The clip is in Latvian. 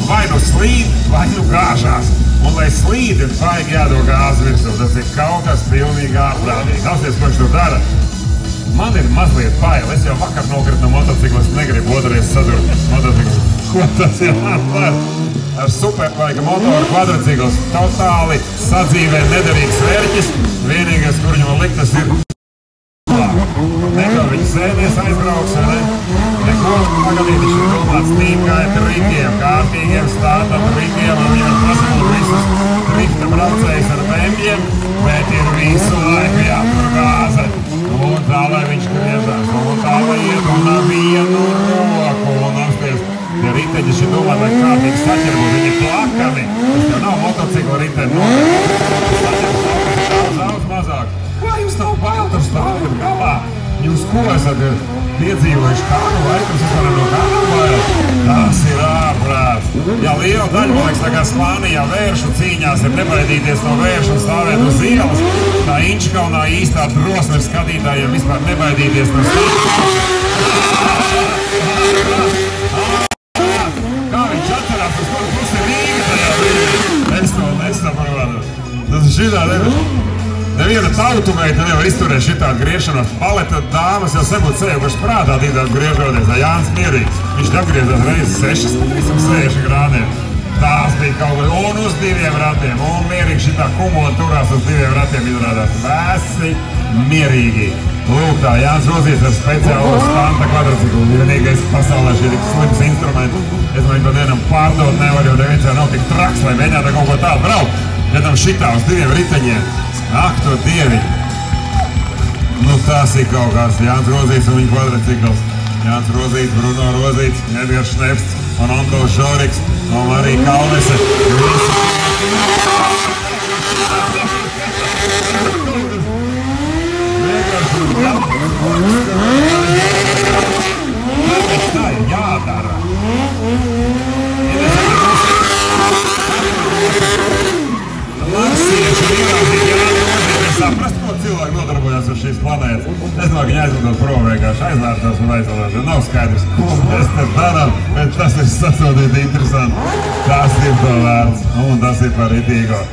vai nu slīd, vai nu gāžās. Un, lai slīd, ir baigi jādod gāzi virsū. Tas ir kaut kas pilnīgi ārprātīgi. Klausies, ko viņš tur dara. Man ir mazliet bail. Es jau vakar nokritu no motocikla, es negribu otrais sadurt motociklu. Ko tas ir? Ar superlaika motoru kvadricikls. Totāli sadzīvē nederīgs vērķis. Vienīgais, kur viņam liktas, ir neko viņš sēdies aizbrauks, vai ne? Neko pagadīt, viņš ir domāts tīmgaita rīkiem, kārtīgiem startam rīkiem, un viņam pasamot visus trikta braucējus ar bembiem, bet ir visu laiku jātur gāze. Un tā, lai viņš griežās, un tā, lai iet un vienu roku, un apsties. Tie riteņi šī domāt, lai kārtīgi saķerbūt, viņi plakani. Tas jau nav motocikla riteņi noteikti. Daudz mazāk. Kā jums nav bail tur stāvēt galā? Jūs ko esat piedzīvojuši kādu laikam, es varu no kādu bail? Tas ir ārprāts. Ja liela daļa, man liekas, tā kā Spānijā vēršu cīņās ir nebaidīties no vēršu un stāvēt uz ielas, tā Inčkaunā īstā drosme ir skatītājiem vispār nebaidīties no stāvēt. Kā viņš atcerās, uz kuru pusi Rīga tajā brīdī? Es to nesaprotu. Tas ir šitā neviena tautumeita nevar izturēt šitādu griešanos. Baleta dāmas jau sebūtu sejuši prātā tītāt griežoties. Jānis Mierīgs. Viņš apgriezās reizes 6 grādiem. Tās bija kaut kas. Un uz 2 ratiem. Un Mierīgs šitā kumula turās uz 2 ratiem izrādās. Vesi mierīgi. Lūk tā, Jānis Rozīs ar speciālu stanta kvadriciklu. Vienīgais pasaulē šī tik slims instruments. Es man to dienam pārdot nevar, jo neviens jau nav tik traks, lai mēģinātu kaut ko tādu braukt. Ja tam šitā uz 2 riteņiem. Ak, to dievi! Nu, tas ir kaut kāds Jānis Rozīts un viņa kvadricikls. Jānis Rozīts, Bruno Rozīts, Edgars Šnepsts un Antols Žoriks un Marija Kalnese. Tā ir jādara. Laksieši ir ierādzīgi jānodarbina saprast, ko cilvēki nodarbojās ar šīs planētas. Es domāju, viņi aizvadot prom vienkārši aizvērtās un aizvadot. Nav skaidrs, ko mēs te darām, bet tas ir sasodīt interesanti. Tas ir to vērts un tas ir par itīgo.